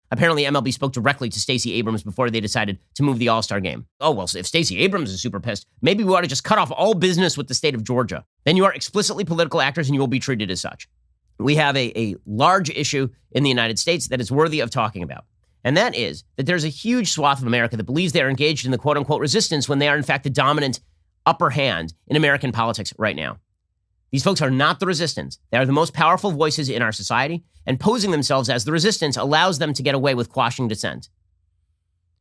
Apparently, MLB spoke directly to Stacey Abrams before they decided to move the All-Star game. Oh, well, so if Stacey Abrams is super pissed, maybe we ought to just cut off all business with the state of Georgia. Then you are explicitly political actors and you will be treated as such. We have a large issue in the United States that is worthy of talking about. And that is that there's a huge swath of America that believes they are engaged in the quote-unquote resistance when they are, in fact, the dominant upper hand in American politics right now. These folks are not the resistance. They are the most powerful voices in our society, and posing themselves as the resistance allows them to get away with quashing dissent.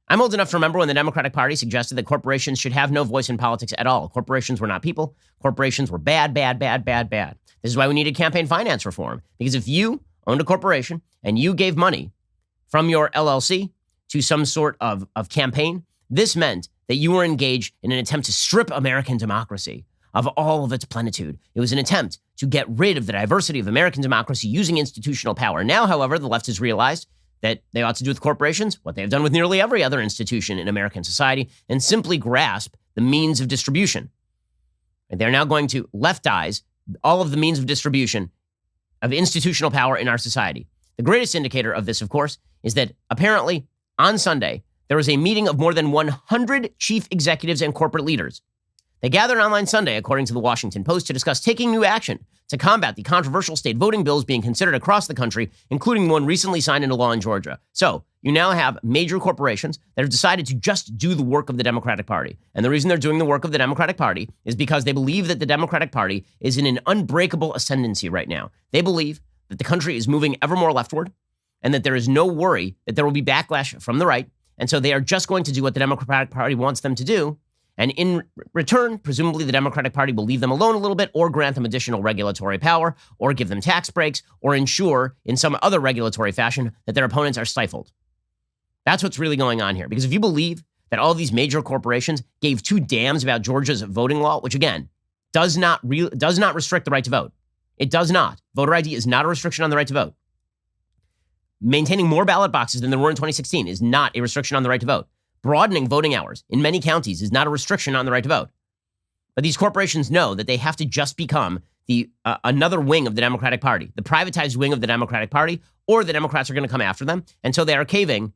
I'm old enough to remember when the Democratic Party suggested that corporations should have no voice in politics at all. Corporations were not people. Corporations were bad, bad, bad, bad, bad. This is why we needed campaign finance reform. Because if you owned a corporation and you gave money from your LLC to some sort of campaign, this meant that you were engaged in an attempt to strip American democracy of all of its plenitude. It was an attempt to get rid of the diversity of American democracy using institutional power. Now, however, the left has realized that they ought to do with corporations what they have done with nearly every other institution in American society and simply grasp the means of distribution. And they're now going to leftize all of the means of distribution of institutional power in our society. The greatest indicator of this, of course, is that apparently on Sunday, there was a meeting of more than 100 chief executives and corporate leaders. They gathered online Sunday, according to the Washington Post, to discuss taking new action to combat the controversial state voting bills being considered across the country, including one recently signed into law in Georgia. So you now have major corporations that have decided to just do the work of the Democratic Party. And the reason they're doing the work of the Democratic Party is because they believe that the Democratic Party is in an unbreakable ascendancy right now. They believe that the country is moving ever more leftward and that there is no worry that there will be backlash from the right. And so they are just going to do what the Democratic Party wants them to do. And in return, presumably the Democratic Party will leave them alone a little bit or grant them additional regulatory power or give them tax breaks or ensure in some other regulatory fashion that their opponents are stifled. That's what's really going on here. Because if you believe that all these major corporations gave two damns about Georgia's voting law, which again, does not restrict the right to vote. It does not. Voter ID is not a restriction on the right to vote. Maintaining more ballot boxes than there were in 2016 is not a restriction on the right to vote. Broadening voting hours in many counties is not a restriction on the right to vote. But these corporations know that they have to just become the another wing of the Democratic Party, the privatized wing of the Democratic Party, or the Democrats are going to come after them. And so they are caving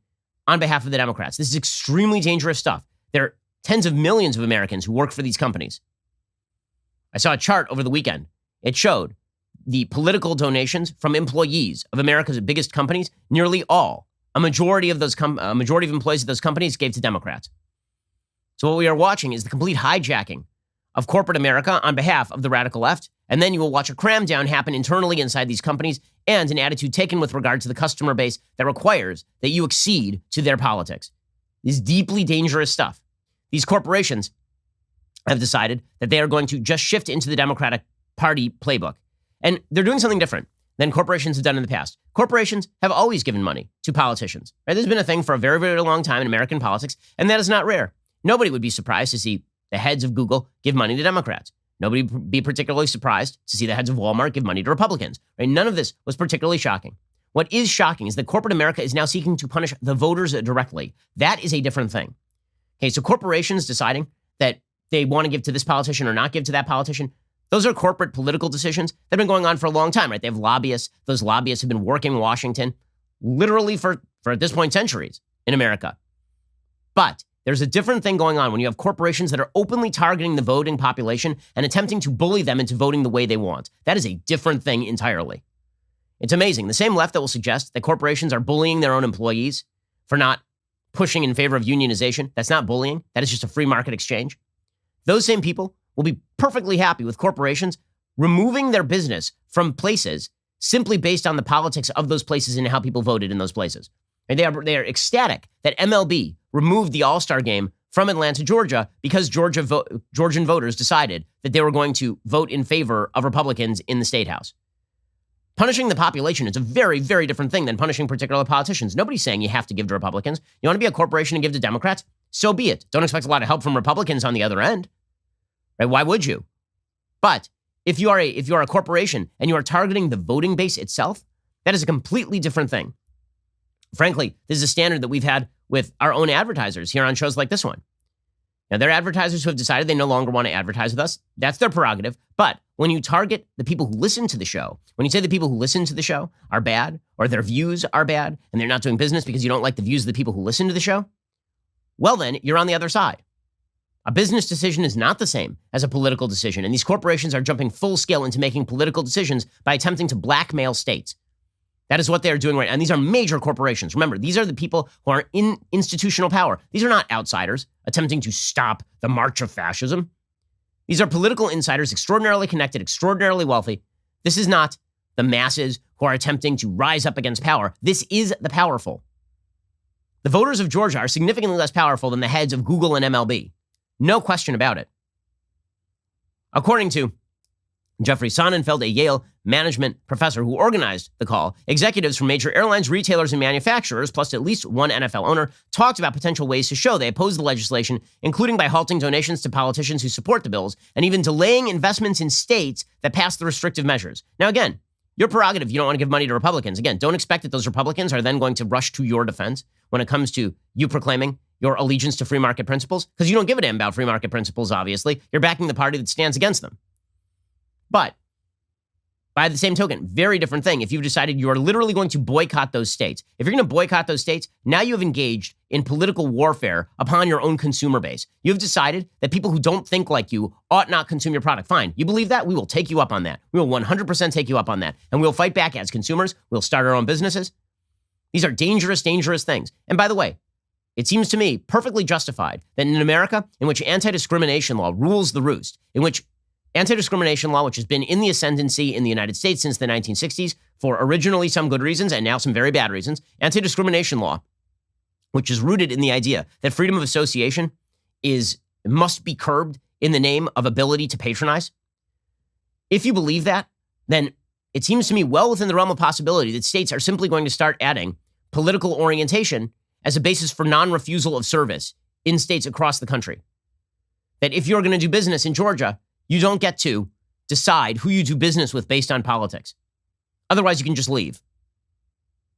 on behalf of the Democrats. This is extremely dangerous stuff. There are tens of millions of Americans who work for these companies. I saw a chart over the weekend. It showed the political donations from employees of America's biggest companies, nearly all. A majority of employees of those companies gave to Democrats. So what we are watching is the complete hijacking of corporate America on behalf of the radical left. And then you will watch a cram down happen internally inside these companies and an attitude taken with regard to the customer base that requires that you accede to their politics. This is deeply dangerous stuff. These corporations have decided that they are going to just shift into the Democratic Party playbook. And they're doing something different than corporations have done in the past. Corporations have always given money to politicians. Right? There's been a thing for a very, very long time in American politics, and that is not rare. Nobody would be surprised to see the heads of Google give money to Democrats. Nobody would be particularly surprised to see the heads of Walmart give money to Republicans. Right? None of this was particularly shocking. What is shocking is that corporate America is now seeking to punish the voters directly. That is a different thing. Okay, so corporations deciding that they want to give to this politician or not give to that politician, those are corporate political decisions that have been going on for a long time, right? They have lobbyists. Those lobbyists have been working in Washington literally for at this point, centuries in America. But there's a different thing going on when you have corporations that are openly targeting the voting population and attempting to bully them into voting the way they want. That is a different thing entirely. It's amazing. The same left that will suggest that corporations are bullying their own employees for not pushing in favor of unionization, that's not bullying. That is just a free market exchange. Those same people will be perfectly happy with corporations removing their business from places simply based on the politics of those places and how people voted in those places. And they are ecstatic that MLB removed the All-Star game from Atlanta, Georgia, because Georgian voters decided that they were going to vote in favor of Republicans in the state house. Punishing the population is a very, very different thing than punishing particular politicians. Nobody's saying you have to give to Republicans. You want to be a corporation and give to Democrats? So be it. Don't expect a lot of help from Republicans on the other end. Right? Why would you? But if you are a corporation and you are targeting the voting base itself, that is a completely different thing. Frankly, this is a standard that we've had with our own advertisers here on shows like this one. Now, there are advertisers who have decided they no longer want to advertise with us. That's their prerogative. But when you target the people who listen to the show, when you say the people who listen to the show are bad, or their views are bad, and they're not doing business because you don't like the views of the people who listen to the show, well, then you're on the other side. A business decision is not the same as a political decision, and these corporations are jumping full scale into making political decisions by attempting to blackmail states. That is what they are doing right now. And these are major corporations. Remember, these are the people who are in institutional power. These are not outsiders attempting to stop the march of fascism. These are political insiders, extraordinarily connected, extraordinarily wealthy. This is not the masses who are attempting to rise up against power. This is the powerful. The voters of Georgia are significantly less powerful than the heads of Google and MLB. No question about it. According to Jeffrey Sonnenfeld, a Yale management professor who organized the call, executives from major airlines, retailers, and manufacturers, plus at least one NFL owner, talked about potential ways to show they oppose the legislation, including by halting donations to politicians who support the bills, and even delaying investments in states that pass the restrictive measures. Now, again, your prerogative, you don't want to give money to Republicans. Again, don't expect that those Republicans are then going to rush to your defense when it comes to you proclaiming your allegiance to free market principles, because you don't give a damn about free market principles, obviously. You're backing the party that stands against them. But by the same token, very different thing. If you've decided you are literally going to boycott those states, if you're going to boycott those states, now you have engaged in political warfare upon your own consumer base. You've decided that people who don't think like you ought not consume your product. Fine. You believe that? We will take you up on that. We will 100% take you up on that. And we'll fight back as consumers. We'll start our own businesses. These are dangerous, dangerous things. And by the way, it seems to me perfectly justified that in America, in which anti-discrimination law rules the roost, in which anti-discrimination law, which has been in the ascendancy in the United States since the 1960s for originally some good reasons and now some very bad reasons, anti-discrimination law, which is rooted in the idea that freedom of association must be curbed in the name of ability to patronize. If you believe that, then it seems to me well within the realm of possibility that states are simply going to start adding political orientation as a basis for non-refusal of service in states across the country. That if you're going to do business in Georgia, you don't get to decide who you do business with based on politics. Otherwise, you can just leave.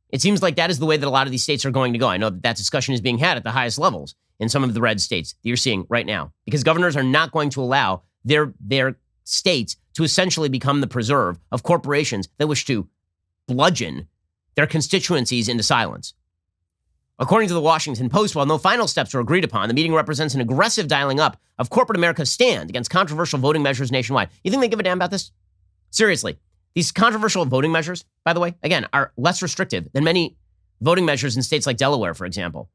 It seems like that is the way that a lot of these states are going to go. I know that discussion is being had at the highest levels in some of the red states that you're seeing right now, because governors are not going to allow their states to essentially become the preserve of corporations that wish to bludgeon their constituencies into silence. According to the Washington Post, while no final steps were agreed upon, the meeting represents an aggressive dialing up of corporate America's stand against controversial voting measures nationwide. You think they give a damn about this? Seriously, these controversial voting measures, by the way, again, are less restrictive than many voting measures in states like Delaware, for example.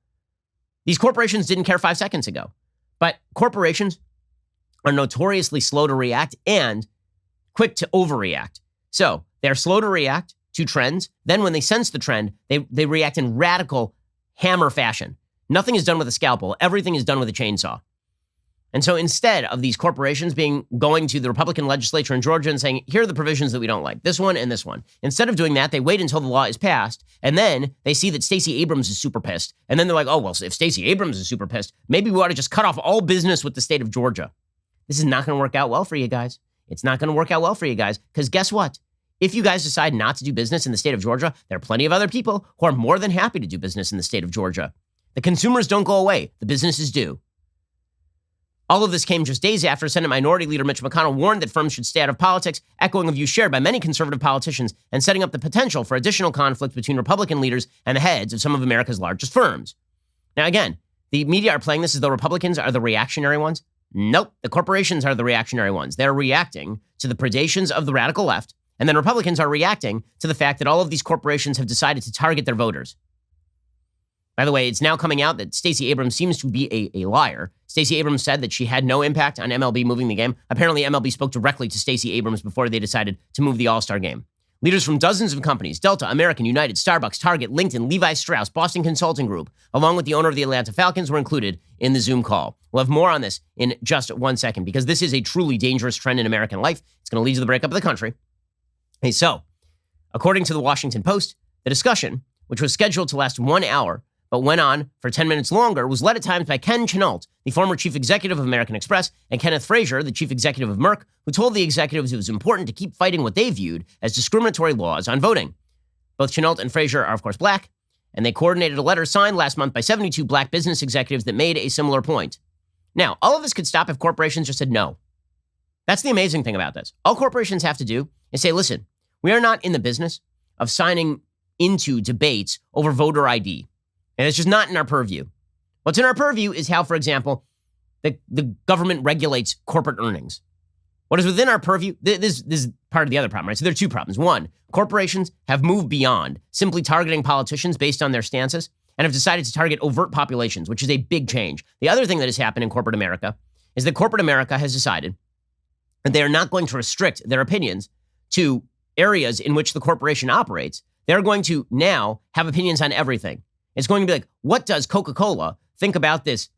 These corporations didn't care 5 seconds ago. But corporations are notoriously slow to react and quick to overreact. So they're slow to react to trends. Then when they sense the trend, they react in radical hammer fashion. Nothing is done with a scalpel. Everything is done with a chainsaw. And so instead of these corporations going to the Republican legislature in Georgia and saying, here are the provisions that we don't like, this one and this one. Instead of doing that, they wait until the law is passed, and then they see that Stacey Abrams is super pissed. And then they're like, oh, well, if Stacey Abrams is super pissed, maybe we ought to just cut off all business with the state of Georgia. This is not going to work out well for you guys. It's not going to work out well for you guys, because guess what? If you guys decide not to do business in the state of Georgia, there are plenty of other people who are more than happy to do business in the state of Georgia. The consumers don't go away. The businesses do. All of this came just days after Senate Minority Leader Mitch McConnell warned that firms should stay out of politics, echoing a view shared by many conservative politicians and setting up the potential for additional conflict between Republican leaders and the heads of some of America's largest firms. Now, again, the media are playing this as though Republicans are the reactionary ones. Nope, the corporations are the reactionary ones. They're reacting to the predations of the radical left. And then Republicans are reacting to the fact that all of these corporations have decided to target their voters. By the way, it's now coming out that Stacey Abrams seems to be a liar. Stacey Abrams said that she had no impact on MLB moving the game. Apparently, MLB spoke directly to Stacey Abrams before they decided to move the All-Star game. Leaders from dozens of companies, Delta, American, United, Starbucks, Target, LinkedIn, Levi Strauss, Boston Consulting Group, along with the owner of the Atlanta Falcons, were included in the Zoom call. We'll have more on this in just 1 second, because this is a truly dangerous trend in American life. It's going to lead to the breakup of the country. Hey, so, according to the Washington Post, the discussion, which was scheduled to last 1 hour, but went on for 10 minutes longer, was led at times by Ken Chenault, the former chief executive of American Express, and Kenneth Frazier, the chief executive of Merck, who told the executives it was important to keep fighting what they viewed as discriminatory laws on voting. Both Chenault and Frazier are, of course, black, and they coordinated a letter signed last month by 72 black business executives that made a similar point. Now, all of this could stop if corporations just said no. That's the amazing thing about this. All corporations have to do is say, listen, we are not in the business of signing into debates over voter ID. And it's just not in our purview. What's in our purview is how, for example, the government regulates corporate earnings. What is within our purview, this is part of the other problem, right? So there are two problems. One, corporations have moved beyond simply targeting politicians based on their stances and have decided to target overt populations, which is a big change. The other thing that has happened in corporate America is that corporate America has decided that they are not going to restrict their opinions to areas in which the corporation operates. They're going to now have opinions on everything. It's going to be like, what does Coca-Cola think about this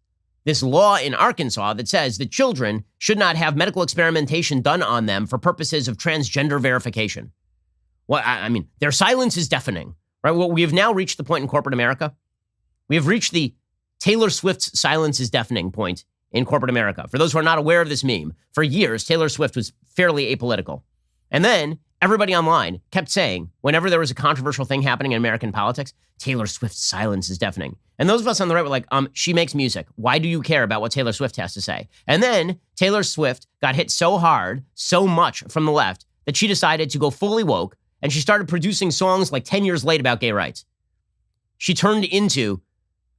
law in Arkansas that says that children should not have medical experimentation done on them for purposes of transgender verification? Well, I mean, their silence is deafening, right? Well, we have now reached the point in corporate America. We have reached the Taylor Swift's silence is deafening point in corporate America. For those who are not aware of this meme, for years, Taylor Swift was fairly apolitical. And then everybody online kept saying, whenever there was a controversial thing happening in American politics, Taylor Swift's silence is deafening. And those of us on the right were like, she makes music. Why do you care about what Taylor Swift has to say? And then Taylor Swift got hit so hard, so much from the left, that she decided to go fully woke, and she started producing songs like 10 years late about gay rights. She turned into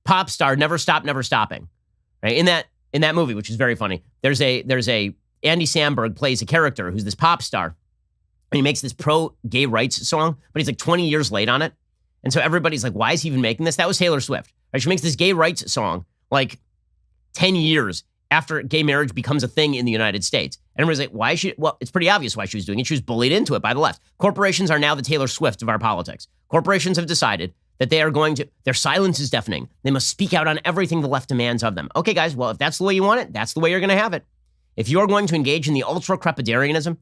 pop star, Never Stop, Never Stopping. Right? In that movie, which is very funny, there's a Andy Samberg plays a character who's this pop star, and he makes this pro-gay rights song, but he's like 20 years late on it. And so everybody's like, why is he even making this? That was Taylor Swift. Right? She makes this gay rights song like 10 years after gay marriage becomes a thing in the United States. And everybody's like, why is she? Well, it's pretty obvious why she was doing it. She was bullied into it by the left. Corporations are now the Taylor Swift of our politics. Corporations have decided that they are going to, their silence is deafening. They must speak out on everything the left demands of them. Okay, guys, well, if that's the way you want it, that's the way you're going to have it. If you're going to engage in the ultra-crepidarianism,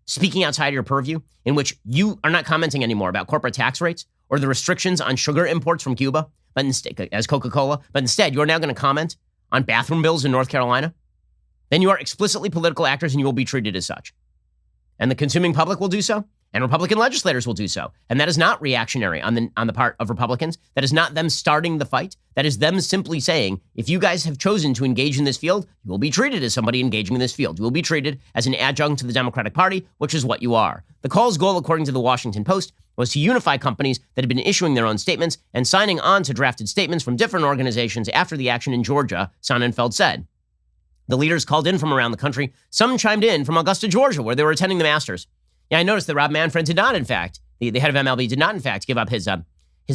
speaking outside your purview, in which you are not commenting anymore about corporate tax rates or the restrictions on sugar imports from Cuba, but instead, as Coca-Cola, but instead you're now going to comment on bathroom bills in North Carolina, then you are explicitly political actors and you will be treated as such. And the consuming public will do so, and Republican legislators will do so. And that is not reactionary on the part of Republicans. That is not them starting the fight. That is them simply saying, if you guys have chosen to engage in this field, you will be treated as somebody engaging in this field. You will be treated as an adjunct to the Democratic Party, which is what you are. The call's goal, according to the Washington Post, was to unify companies that had been issuing their own statements and signing on to drafted statements from different organizations after the action in Georgia, Sonnenfeld said. The leaders called in from around the country. Some chimed in from Augusta, Georgia, where they were attending the Masters. Yeah, I noticed that Rob Manfred did not, in fact, the head of MLB did not, in fact, give up his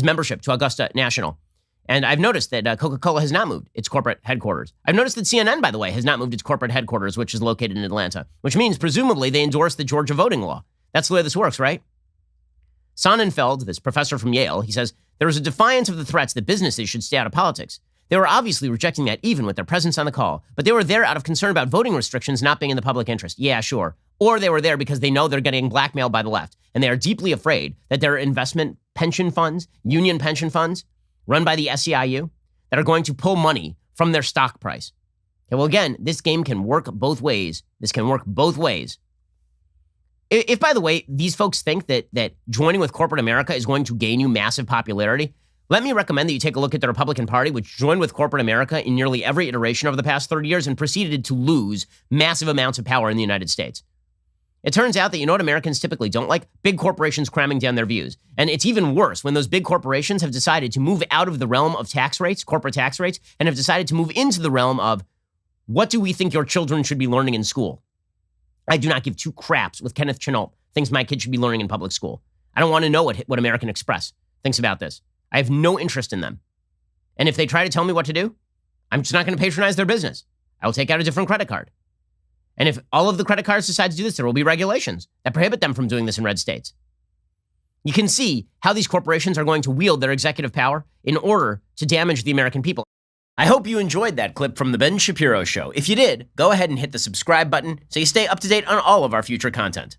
membership to Augusta National. And I've noticed that Coca-Cola has not moved its corporate headquarters. I've noticed that CNN, by the way, has not moved its corporate headquarters, which is located in Atlanta, which means presumably they endorse the Georgia voting law. That's the way this works, right? Sonnenfeld, this professor from Yale, he says, there is a defiance of the threats that businesses should stay out of politics. They were obviously rejecting that even with their presence on the call, but they were there out of concern about voting restrictions not being in the public interest. Yeah, sure. Or they were there because they know they're getting blackmailed by the left, and they are deeply afraid that there are investment pension funds, union pension funds, run by the SEIU, that are going to pull money from their stock price. Okay, well, again, this game can work both ways. This can work both ways. If, by the way, these folks think that joining with corporate America is going to gain you massive popularity, let me recommend that you take a look at the Republican Party, which joined with corporate America in nearly every iteration over the past 30 years and proceeded to lose massive amounts of power in the United States. It turns out that you know what Americans typically don't like? Big corporations cramming down their views. And it's even worse when those big corporations have decided to move out of the realm of tax rates, corporate tax rates, and have decided to move into the realm of what do we think your children should be learning in school? I do not give two craps with Kenneth Chenault thinks my kid should be learning in public school. I don't want to know what American Express thinks about this. I have no interest in them. And if they try to tell me what to do, I'm just not going to patronize their business. I will take out a different credit card. And if all of the credit cards decide to do this, there will be regulations that prohibit them from doing this in red states. You can see how these corporations are going to wield their executive power in order to damage the American people. I hope you enjoyed that clip from The Ben Shapiro Show. If you did, go ahead and hit the subscribe button so you stay up to date on all of our future content.